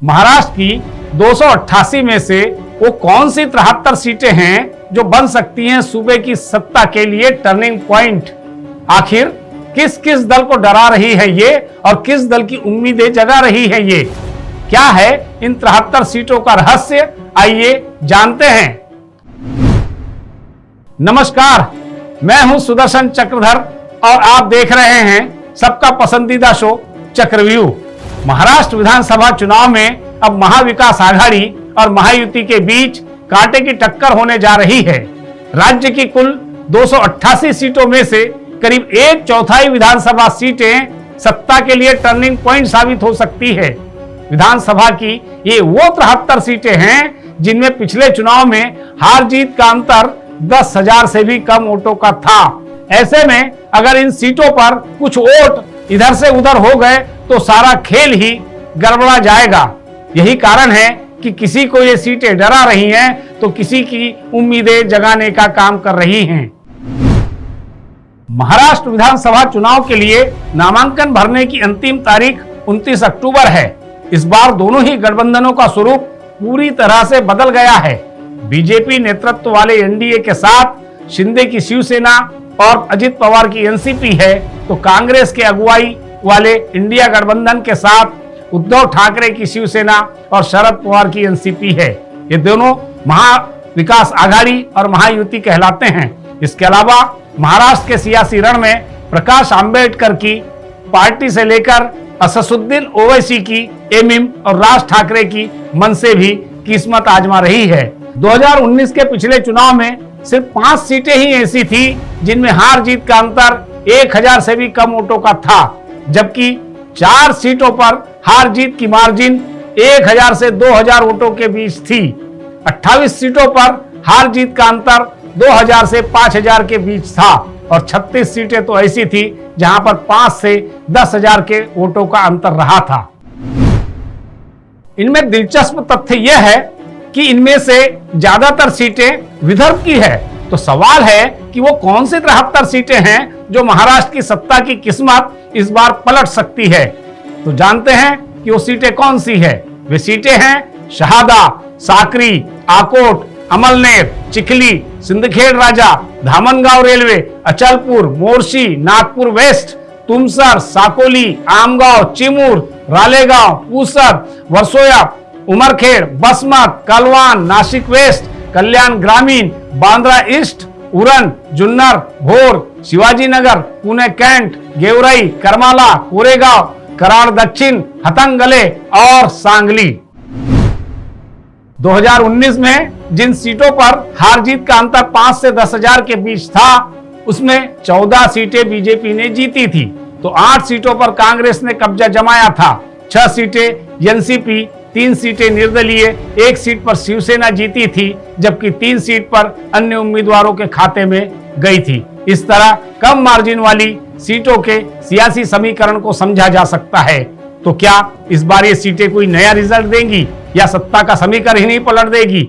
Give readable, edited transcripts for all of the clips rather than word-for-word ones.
महाराष्ट्र की 288 में से वो कौन सी 73 सीटें हैं जो बन सकती हैं सूबे की सत्ता के लिए टर्निंग पॉइंट। आखिर किस किस दल को डरा रही है ये और किस दल की उम्मीदें जगा रही है ये। क्या है इन 73 सीटों का रहस्य, आइए जानते हैं। नमस्कार, मैं हूं सुदर्शन चक्रधर और आप देख रहे हैं सबका पसंदीदा शो चक्रव्यूह। महाराष्ट्र विधानसभा चुनाव में अब महाविकास आघाड़ी और महायुति के बीच कांटे की टक्कर होने जा रही है। राज्य की कुल 288 सीटों में से करीब 1/4 विधानसभा सीटें सत्ता के लिए टर्निंग पॉइंट साबित हो सकती है। विधानसभा की ये वो 73 सीटें हैं जिनमें पिछले चुनाव में हार जीत का अंतर 10,000 से भी कम वोटों का था। ऐसे में अगर इन सीटों पर कुछ वोट इधर से उधर हो गए तो सारा खेल ही गड़बड़ा जाएगा। यही कारण है कि किसी को ये सीटें डरा रही हैं तो किसी की उम्मीदें जगाने का काम कर रही हैं। महाराष्ट्र विधानसभा चुनाव के लिए नामांकन भरने की अंतिम तारीख 29 अक्टूबर है। इस बार दोनों ही गठबंधनों का स्वरूप पूरी तरह से बदल गया है। बीजेपी नेतृत्व वाले एनडीए के साथ शिंदे की शिवसेना और अजित पवार की एनसीपी है, तो कांग्रेस के अगुवाई वाले इंडिया गठबंधन के साथ उद्धव ठाकरे की शिवसेना और शरद पवार की एनसीपी है। ये दोनों महाविकास आघाड़ी और महायुति कहलाते हैं। इसके अलावा महाराष्ट्र के सियासी रण में प्रकाश आंबेडकर की पार्टी से लेकर असदुद्दीन ओवैसी की एमिम और राज ठाकरे की मन से भी किस्मत आजमा रही है। 2019 के पिछले चुनाव में सिर्फ 5 सीटें ही ऐसी थी जिनमें हार जीत का अंतर 1000 से भी कम वोटों का था, जबकि 4 सीटों पर हार जीत की मार्जिन 1000 से 2000 वोटों के बीच थी। 28 सीटों पर हार जीत का अंतर 2000 से 5000 के बीच था और 36 सीटें तो ऐसी थी जहां पर 5 से 10,000 के वोटों का अंतर रहा था। इनमें दिलचस्प तथ्य यह है कि इनमें से ज्यादातर सीटें विदर्भ की है। तो सवाल है कि वो कौन सी 73 सीटें हैं जो महाराष्ट्र की सत्ता की किस्मत इस बार पलट सकती है। तो जानते हैं कि वो सीटें कौन सी है। वे सीटें हैं शहादा, साकरी, Akot, Amalner, Chikhli, Sindkhed Raja, Dhamangaon railway, Achalpur, Morshi, Nagpur waste, Tumsar, Sakoli, Amgaon, Chimur, Ralegaon, Pusad, वर्सोया, Umarkhed, Basmat, कलवान, Nashik waste, कल्याण ग्रामीण, बांद्रा ईस्ट, उरण, जुन्नर, भोर, शिवाजीनगर, पुणे कैंट, गेवराई, करमाला, कोरेगांव, कराड़ दक्षिण, हतंगले और सांगली। 2019 में जिन सीटों पर हार जीत का अंतर 5 से 10,000 के बीच था, उसमें 14 सीटें बीजेपी ने जीती थी, तो 8 सीटों पर कांग्रेस ने कब्जा जमाया था, 6 सीटें एनसीपी, 3 सीटें निर्दलीय, 1 सीट पर शिवसेना जीती थी, जबकि 3 सीट पर अन्य उम्मीदवारों के खाते में गई थी। इस तरह कम मार्जिन वाली सीटों के सियासी समीकरण को समझा जा सकता है। तो क्या इस बार ये सीटें कोई नया रिजल्ट देंगी या सत्ता का समीकरण ही पलट देगी?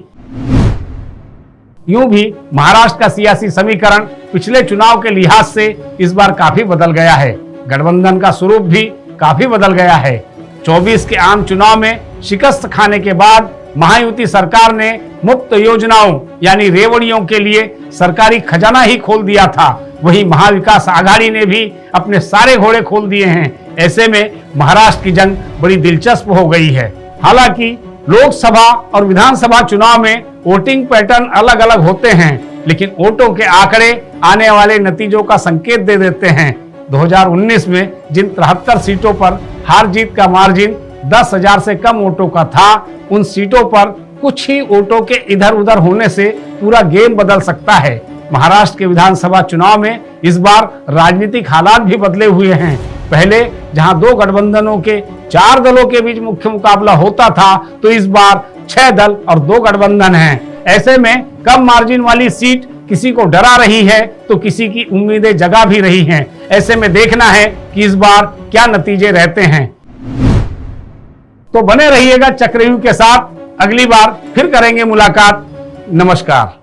यूं भी महाराष्ट्र का सियासी समीकरण पिछले चुनाव के लिहाज से इस बार काफी बदल गया है। गठबंधन का स्वरूप भी काफी बदल गया है। 24 के आम चुनाव में शिकस्त खाने के बाद महायुति सरकार ने मुफ्त योजनाओं यानी रेवड़ियों के लिए सरकारी खजाना ही खोल दिया था। वही महाविकास आघाड़ी ने भी अपने सारे घोड़े खोल दिए हैं। ऐसे में महाराष्ट्र की जंग बड़ी दिलचस्प हो गई है। हालांकि लोकसभा और विधानसभा चुनाव में वोटिंग पैटर्न अलग अलग होते हैं, लेकिन वोटों के आंकड़े आने वाले नतीजों का संकेत दे देते हैं। 2019 में जिन 73 सीटों पर हार जीत का मार्जिन 10,000 से कम वोटों का था, उन सीटों पर कुछ ही वोटों के इधर उधर होने से पूरा गेम बदल सकता है। महाराष्ट्र के विधानसभा चुनाव में इस बार राजनीतिक हालात भी बदले हुए हैं। पहले जहां 2 गठबंधनों के 4 दलों के बीच मुख्य मुकाबला होता था, तो इस बार 6 दल और 2 गठबंधन हैं। ऐसे में कम मार्जिन वाली सीट किसी को डरा रही है तो किसी की उम्मीदें जगा भी रही हैं। ऐसे में देखना है कि इस बार क्या नतीजे रहते हैं। तो बने रहिएगा चक्रव्यूह के साथ। अगली बार फिर करेंगे मुलाकात। नमस्कार।